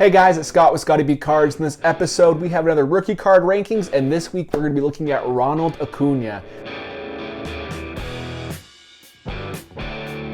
Hey guys, it's Scott with Scotty B Cards. In this episode, we have another rookie card rankings, and this week we're going to be looking at Ronald Acuna.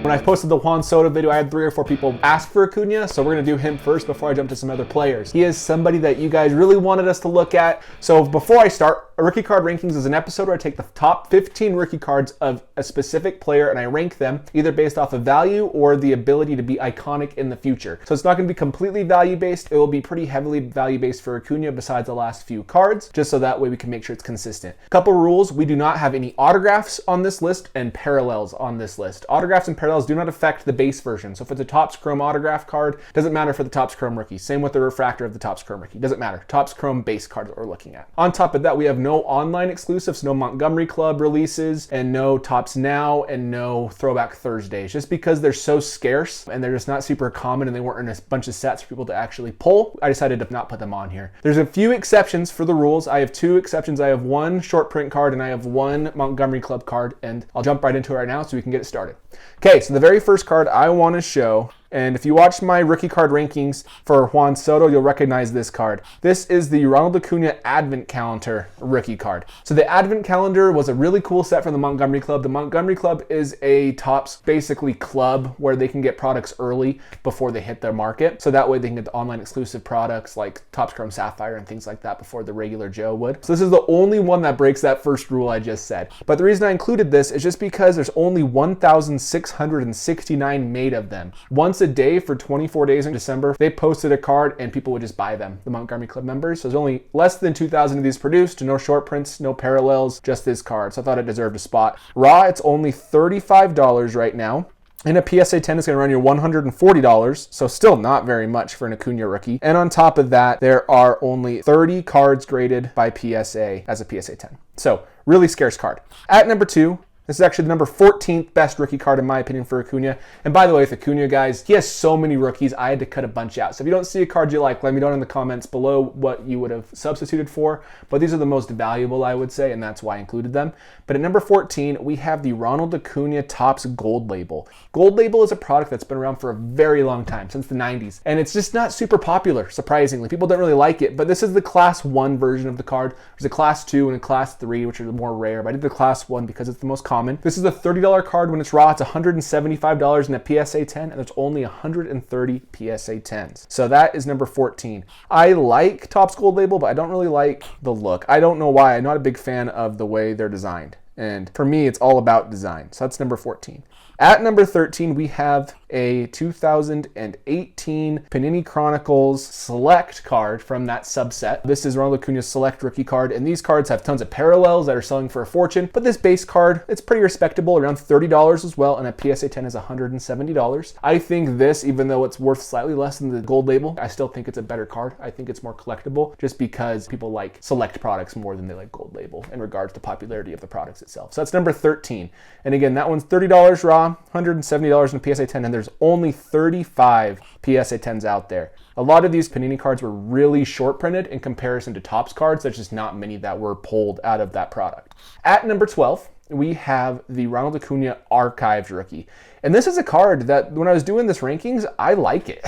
When I posted the Juan Soto video, I had 3 or 4 people ask for Acuna, so we're going to do him first before I jump to some other players. He is somebody that you guys really wanted us to look at. So before I start, a rookie card rankings is an episode where I take the top 15 rookie cards of a specific player and I rank them either based off of value or the ability to be iconic in the future. So it's not going to be completely value-based. It will be pretty heavily value-based for Acuna besides the last few cards, just so that way we can make sure it's consistent. Couple rules: we do not have any autographs on this list and parallels on this list. Autographs and parallels do not affect the base version. So if it's a Topps Chrome autograph card, doesn't matter for the Topps Chrome rookie. Same with the refractor of the Topps Chrome rookie. Doesn't matter. Topps Chrome base card that we're looking at. On top of that, we have no online exclusives, no Montgomery Club releases, and no Topps Now, and no Throwback Thursdays, just because they're so scarce and they're just not super common and they weren't in a bunch of sets for people to actually pull. I decided to not put them on here. There's a few exceptions for the rules. I have 2 exceptions. I have 1 short print card and I have 1 Montgomery Club card, and I'll jump right into it right now so we can get it started. Okay, so the very first card I want to show, and if you watch my rookie card rankings for Juan Soto, you'll recognize this card. This is the Ronald Acuna Advent Calendar rookie card. So the Advent Calendar was a really cool set from the Montgomery Club. The Montgomery Club is a Topps basically club where they can get products early before they hit their market. So that way they can get the online exclusive products like Topps Chrome Sapphire and things like that before the regular Joe would. So this is the only one that breaks that first rule I just said. But the reason I included this is just because there's only 1,669 made of them. Once a day for 24 days in December, they posted a card and people would just buy them, the Montgomery Club members. So there's only less than 2,000 of these produced, no short prints, no parallels, just this card. So I thought it deserved a spot. Raw, it's only $35 right now. And a PSA 10 is going to run you $140, so still not very much for an Acuna rookie. And on top of that, there are only 30 cards graded by PSA as a PSA 10. So really scarce card. At number 2, this is actually the number 14th best rookie card in my opinion for Acuna. And by the way, with Acuna, guys, he has so many rookies, I had to cut a bunch out. So if you don't see a card you like, let me know in the comments below what you would have substituted for. But these are the most valuable, I would say, and that's why I included them. But at number 14, we have the Ronald Acuna Topps Gold Label. Gold Label is a product that's been around for a very long time, since the 90s. And it's just not super popular, surprisingly. People don't really like it, but this is the Class 1 version of the card. There's a Class 2 and a Class 3, which are more rare, but I did the Class 1 because it's the most common. This is a $30 card when it's raw. It's $175 in a PSA 10, and there's only 130 PSA 10s. So that is number 14. I like Topps Gold Label, but I don't really like the look. I don't know why. I'm not a big fan of the way they're designed. And for me, it's all about design. So that's number 14. At number 13, we have a 2018 Panini Chronicles Select card from that subset. This is Ronald Acuna's Select rookie card, and these cards have tons of parallels that are selling for a fortune, but this base card, it's pretty respectable, around $30 as well, and a PSA 10 is $170. I think this, even though it's worth slightly less than the Gold Label, I still think it's a better card. I think it's more collectible just because people like Select products more than they like Gold Label in regards to popularity of the products itself. So that's number 13. And again, that one's $30 raw, $170 in a PSA 10, and there's only 35 PSA 10s out there. A lot of these Panini cards were really short printed in comparison to Topps cards. There's just not many that were pulled out of that product. At number 12, we have the Ronald Acuna Archived rookie. And this is a card that when I was doing this rankings, I like it.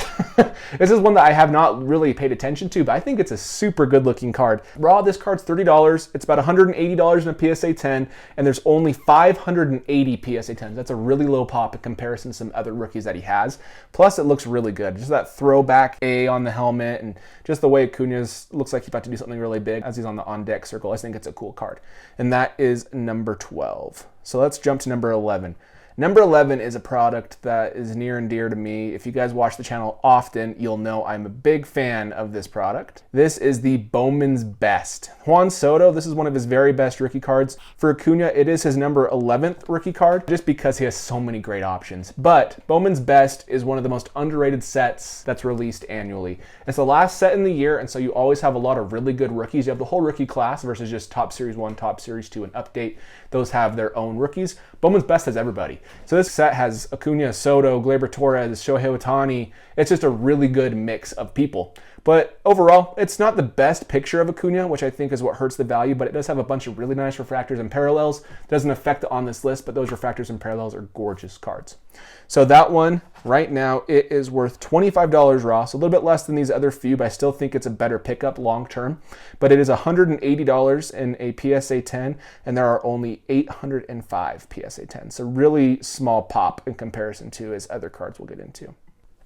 This is one that I have not really paid attention to, but I think it's a super good looking card. Raw, this card's $30. It's about $180 in a PSA 10, and there's only 580 PSA 10s. That's a really low pop in comparison to some other rookies that he has. Plus, it looks really good. Just that throwback A on the helmet, and just the way Acuna's looks like he's about to do something really big as he's on the on-deck circle. I think it's a cool card. And that is number 12. So let's jump to number 11. Number 11 is a product that is near and dear to me. If you guys watch the channel often, you'll know I'm a big fan of this product. This is the Bowman's Best. Juan Soto, this is one of his very best rookie cards. For Acuna, it is his number 11th rookie card, just because he has so many great options. But Bowman's Best is one of the most underrated sets that's released annually. It's the last set in the year, and so you always have a lot of really good rookies. You have the whole rookie class versus just Top Series 1, Top Series 2, and Update. Those have their own rookies. Bowman's Best has everybody. So this set has Acuna, Soto, Gleyber Torres, Shohei Ohtani. It's just a really good mix of people. But overall, it's not the best picture of Acuna, which I think is what hurts the value, but it does have a bunch of really nice refractors and parallels. It doesn't affect it on this list, but those refractors and parallels are gorgeous cards. So that one right now, it is worth $25 raw, so a little bit less than these other few, but I still think it's a better pickup long term. But it is $180 in a PSA 10, and there are only 805 PSA 10. So really small pop in comparison to his other cards we'll get into.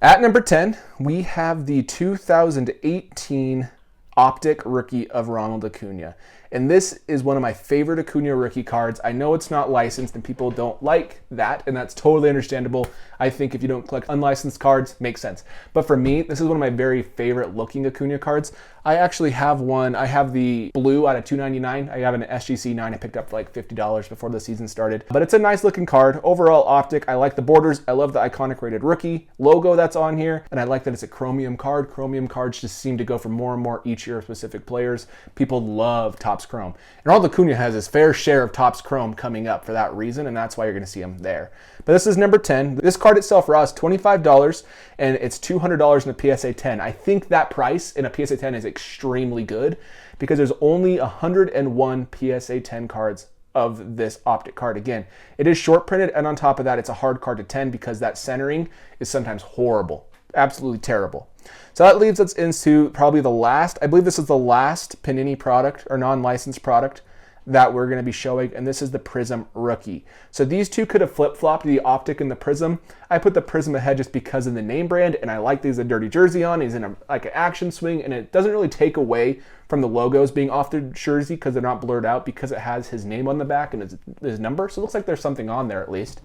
At number 10, we have the 2018 Optic rookie of Ronald Acuna. And this is one of my favorite Acuna rookie cards. I know it's not licensed and people don't like that, and that's totally understandable. I think if you don't collect unlicensed cards, makes sense. But for me, this is one of my very favorite looking Acuna cards. I actually have one. I have the blue out of $2.99. I have an SGC 9 I picked up for like $50 before the season started. But it's a nice looking card. Overall, Optic, I like the borders. I love the iconic rated rookie logo that's on here. And I like that it's a chromium card. Chromium cards just seem to go for more and more each year of specific players. People love Topps Chrome. And Ronald Acuna has his fair share of Topps Chrome coming up for that reason, and that's why you're going to see him there. But this is number 10. This card itself raw is $25, and it's $200 in a PSA 10. I think that price in a PSA 10 is extremely good because there's only 101 PSA 10 cards of this Optic card. Again, it is short printed, and on top of that, it's a hard card to 10 because that centering is sometimes horrible. Absolutely terrible. So that leads us into probably the last, I believe this is the last Panini product or non-licensed product that we're going to be showing, and this is the Prism rookie. So these two could have flip-flopped, the Optic and the Prism. I put the Prism ahead just because of the name brand, and I like these a dirty jersey on. He's in an action swing, and it doesn't really take away from the logos being off the jersey because they're not blurred out because it has his name on the back and his number. So it looks like there's something on there at least.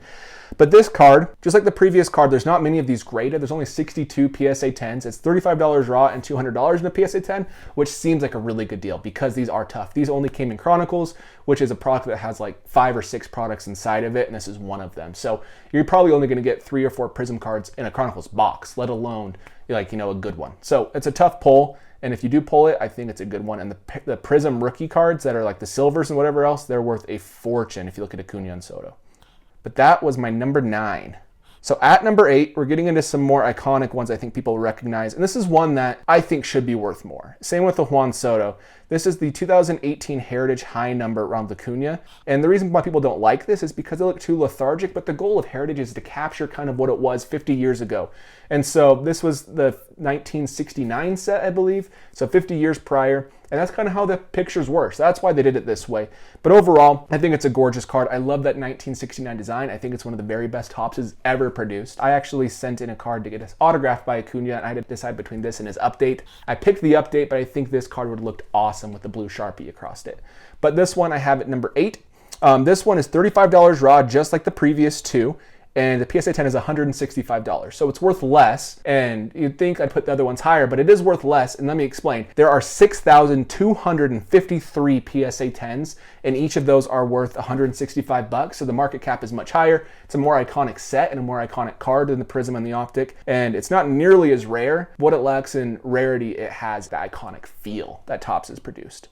But this card, just like the previous card, there's not many of these graded. There's only 62 PSA 10s. It's $35 raw and $200 in a PSA 10, which seems like a really good deal because these are tough. These only came in Chronicles, which is a product that has like 5 or 6 products inside of it, and this is one of them. So you're probably only going to get 3 or 4 Prism cards in a Chronicles box, let alone a good one. So it's a tough pull. And if you do pull it, I think it's a good one. And the Prism rookie cards that are like the silvers and whatever else, they're worth a fortune if you look at Acuna and Soto. But that was my number 9. So at number 8, we're getting into some more iconic ones I think people recognize. And this is one that I think should be worth more. Same with the Juan Soto. This is the 2018 Heritage High Number Ronald Acuna. And the reason why people don't like this is because they look too lethargic, but the goal of Heritage is to capture kind of what it was 50 years ago. And so this was the 1969 set, I believe. So 50 years prior. And that's kind of how the pictures work. So that's why they did it this way. But overall, I think it's a gorgeous card. I love that 1969 design. I think it's one of the very best Toppses ever produced. I actually sent in a card to get it autographed by Acuna, and I had to decide between this and his update. I picked the update, but I think this card would have looked awesome with the blue Sharpie across it. But this one I have at number 8. This one is $35 raw, just like the previous two. And the PSA 10 is $165. So it's worth less. And you'd think I'd put the other ones higher, but it is worth less. And let me explain. There are 6,253 PSA 10s, and each of those are worth $165. So the market cap is much higher. It's a more iconic set and a more iconic card than the Prism and the Optic. And it's not nearly as rare. What it lacks in rarity, it has the iconic feel that Topps has produced.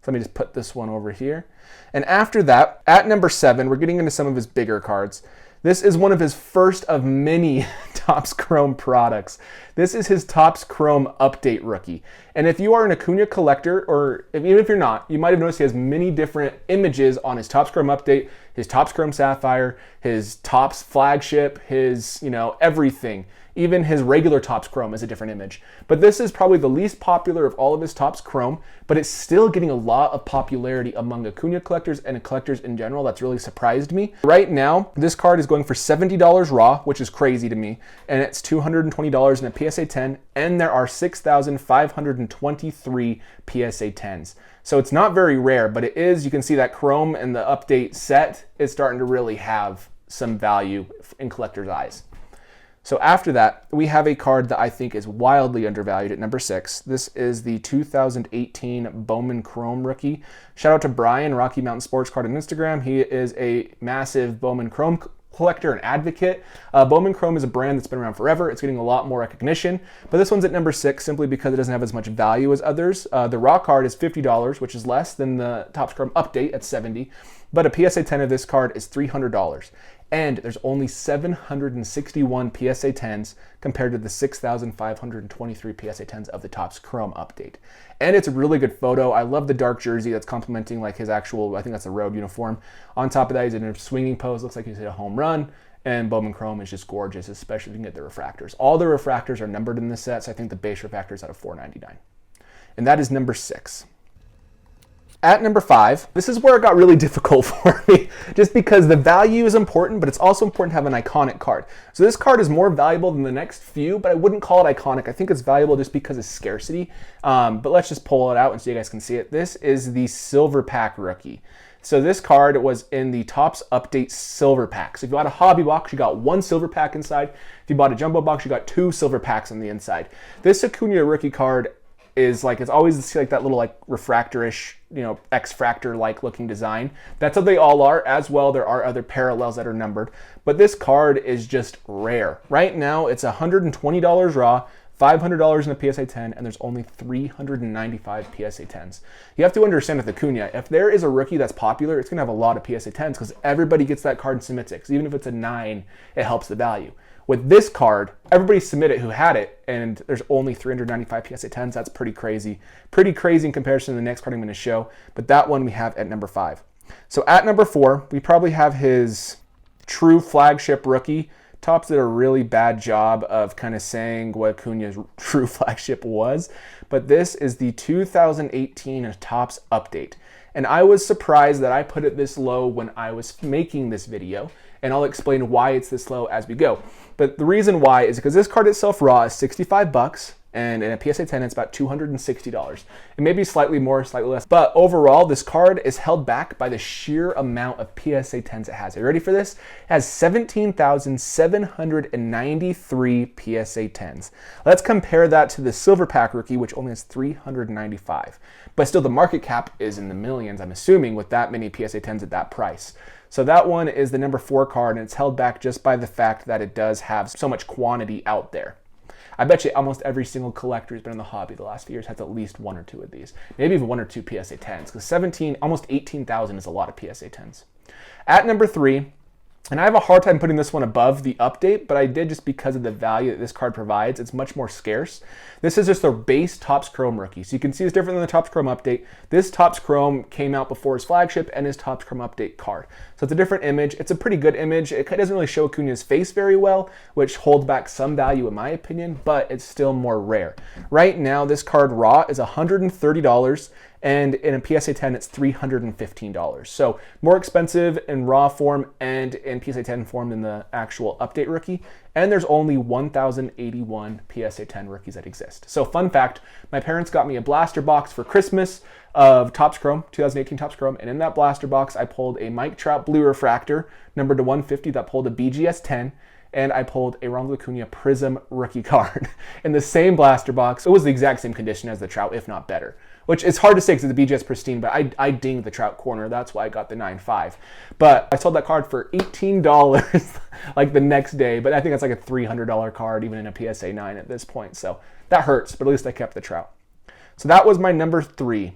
So let me just put this one over here. And after that, at number 7, we're getting into some of his bigger cards. This is one of his first of many Topps Chrome products. This is his Topps Chrome Update rookie. And if you are an Acuna collector, or even if you're not, you might have noticed he has many different images on his Topps Chrome Update, his Topps Chrome Sapphire, his Topps Flagship, his, everything. Even his regular Topps Chrome is a different image. But this is probably the least popular of all of his Topps Chrome, but it's still getting a lot of popularity among Acuna collectors and collectors in general. That's really surprised me. Right now, this card is going for $70 raw, which is crazy to me, and it's $220 in a PSA 10, and there are 6,523 PSA 10s. So it's not very rare, but it is, you can see that Chrome and the update set is starting to really have some value in collectors' eyes. So after that, we have a card that I think is wildly undervalued at number 6. This is the 2018 Bowman Chrome rookie. Shout out to Brian, Rocky Mountain Sports Card on Instagram. He is a massive Bowman Chrome collector and advocate. Bowman Chrome is a brand that's been around forever. It's getting a lot more recognition, but this one's at number 6 simply because it doesn't have as much value as others. The raw card is $50, which is less than the Topps Chrome Update at $70, but a PSA 10 of this card is $300. And there's only 761 PSA 10s compared to the 6,523 PSA 10s of the Topps Chrome Update. And it's a really good photo. I love the dark jersey that's complementing like his actual, I think that's a road uniform. On top of that, he's in a swinging pose. Looks like he's hit a home run. And Bowman Chrome is just gorgeous, especially if you can get the refractors. All the refractors are numbered in this set, so I think the base refractor is out of $4.99. And that is number 6. At number 5, this is where it got really difficult for me, just because the value is important, but it's also important to have an iconic card. So this card is more valuable than the next few, but I wouldn't call it iconic. I think it's valuable just because of scarcity. But let's just pull it out and so you guys can see it. This is the Silver Pack rookie. So this card was in the Topps Update Silver Pack. So if you bought a hobby box, you got 1 silver pack inside. If you bought a jumbo box, you got 2 silver packs on the inside. This Acuna rookie card is like, it's always like that little like refractor-ish, you know, X-Fractor-like looking design. That's what they all are. As well, there are other parallels that are numbered. But this card is just rare. Right now, it's $120 raw, $500 in a PSA 10, and there's only 395 PSA 10s. You have to understand with Acuna, if there is a rookie that's popular, it's going to have a lot of PSA 10s because everybody gets that card and submits it. Because even if it's a 9, it helps the value. With this card, everybody submitted who had it, and there's only 395 PSA 10s. That's pretty crazy. Pretty crazy in comparison to the next card I'm going to show, but that one we have at number 5. So at number 4, we probably have his true flagship rookie. Topps did a really bad job of kind of saying what Acuna's true flagship was, but this is the 2018 Topps Update. And I was surprised that I put it this low when I was making this video, and I'll explain why it's this low as we go. But the reason why is because this card itself raw is $65, and in a PSA 10 it's about $260. It may be slightly more, slightly less, but overall this card is held back by the sheer amount of PSA 10s it has. Are you ready for this? It has 17,793 PSA 10s. Let's compare that to the Silver Pack rookie, which only has 395. But still, the market cap is in the millions, I'm assuming, with that many PSA 10s at that price. So that one is the number 4 card, and it's held back just by the fact that it does have so much quantity out there. I bet you almost every single collector who's been in the hobby the last few years has at least 1 or 2 of these. Maybe even 1 or 2 PSA 10s, because 17, almost 18,000 is a lot of PSA 10s. At number 3, and I have a hard time putting this one above the update, but I did just because of the value that this card provides. It's much more scarce. This is just the base Topps Chrome rookie. So you can see it's different than the Topps Chrome update. This Topps Chrome came out before his flagship and his Topps Chrome update card. So it's a different image. It's a pretty good image. It doesn't really show Acuna's face very well, which holds back some value in my opinion, but it's still more rare. Right now, this card raw is $130. And in a PSA 10, it's $315. So more expensive in raw form and in PSA 10 form than the actual update rookie. And there's only 1,081 PSA 10 rookies that exist. So fun fact, my parents got me a blaster box for Christmas of Topps Chrome, 2018 Topps Chrome. And in that blaster box, I pulled a Mike Trout Blue Refractor, numbered to 150, that pulled a BGS 10. And I pulled a Ronald Acuna Prism rookie card in the same blaster box. It was the exact same condition as the Trout, if not better. Which is hard to say because the BGS pristine, but I dinged the Trout corner. That's why I got the 9.5. But I sold that card for $18 like the next day. But I think that's like a $300 card even in a PSA 9 at this point. So that hurts, but at least I kept the Trout. So that was my number 3.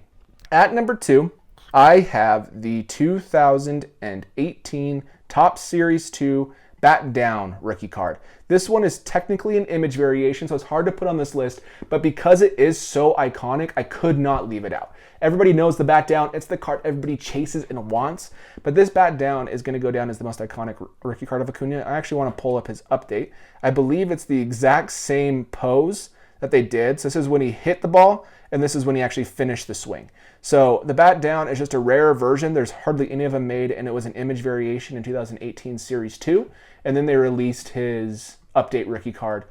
At number 2, I have the 2018 Topps Series 2 Bat Down rookie card. This one is technically an image variation, so it's hard to put on this list, but because it is so iconic, I could not leave it out. Everybody knows the Bat Down. It's the card everybody chases and wants, but this Bat Down is going to go down as the most iconic rookie card of Acuna. I actually want to pull up his update. I believe it's the exact same pose that they did. So this is when he hit the ball, and this is when he actually finished the swing. So the Bat Down is just a rarer version. There's hardly any of them made, and it was an image variation in 2018 Series 2. And then they released his update rookie card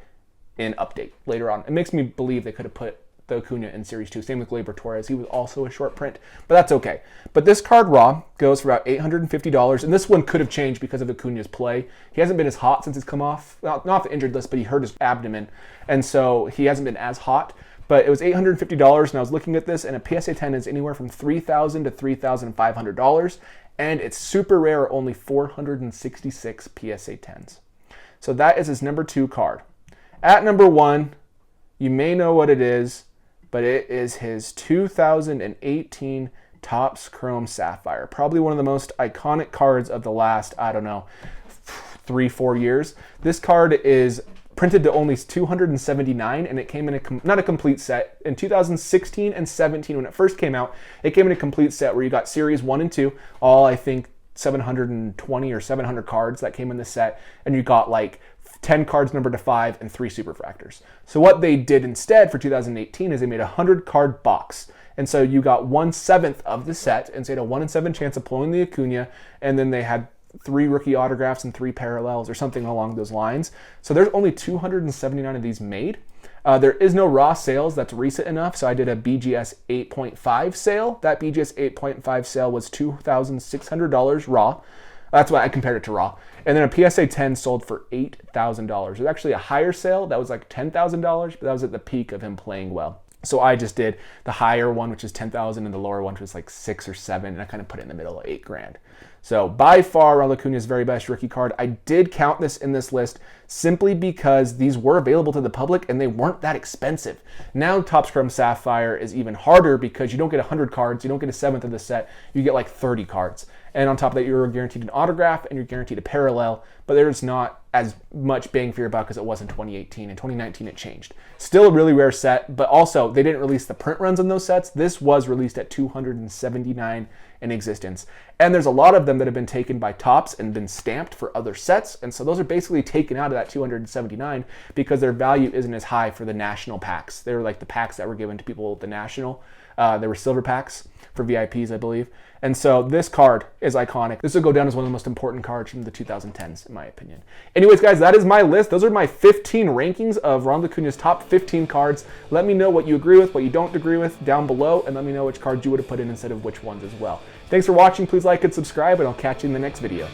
in update later on. It makes me believe they could have put the Acuna in Series 2. Same with Gleyber Torres. He was also a short print, but that's okay. But this card raw goes for about $850, and this one could have changed because of Acuna's play. He hasn't been as hot since he's come off, not off the injured list, but he hurt his abdomen, and so he hasn't been as hot. But it was $850, and I was looking at this, and a PSA 10 is anywhere from $3,000 to $3,500, and it's super rare, only 466 PSA 10s. So that is his number 2 card. At number 1, you may know what it is, but it is his 2018 Topps Chrome Sapphire. Probably one of the most iconic cards of the last, I don't know, 3-4 years. This card is printed to only 279, and it came in not a complete set. In 2016 and 17, when it first came out, it came in a complete set where you got Series 1 and 2, all I think 720 or 700 cards that came in the set, and you got like 10 cards numbered to 5 and 3 superfractors. So what they did instead for 2018 is they made a 100 card box. And so you got 1/7 of the set, and so you had a 1 in 7 chance of pulling the Acuna, and then they had 3 rookie autographs and 3 parallels or something along those lines. So there's only 279 of these made. There is no raw sales that's recent enough, so I did a BGS 8.5 sale. That BGS 8.5 sale was $2,600 raw. That's why I compared it to raw. And then a PSA 10 sold for $8,000. There's actually a higher sale that was like $10,000, but that was at the peak of him playing well. So I just did the higher one, which is 10,000, and the lower one, which was like 6 or 7, and I kind of put it in the middle of 8 grand. So by far, Ronald Acuna's very best rookie card. I did count this in this list simply because these were available to the public and they weren't that expensive. Now Topps Chrome Sapphire is even harder because you don't get 100 cards, you don't get a 7th of the set, you get like 30 cards. And on top of that, you're guaranteed an autograph and you're guaranteed a parallel, but there's not as much bang for your buck as it was in 2018. In 2019, it changed. Still a really rare set, but also they didn't release the print runs on those sets. This was released at 279 in existence. And there's a lot of them that have been taken by Topps and been stamped for other sets. And so those are basically taken out of that 279 because their value isn't as high for the national packs. They were like the packs that were given to people at the national. They were silver packs for VIPs, I believe. And so this card is iconic. This will go down as one of the most important cards from the 2010s, in my opinion. Anyways, guys, that is my list. Those are my 15 rankings of Ronald Acuna's top 15 cards. Let me know what you agree with, what you don't agree with down below, and let me know which cards you would have put in instead of which ones as well. Thanks for watching. Please like and subscribe, and I'll catch you in the next video.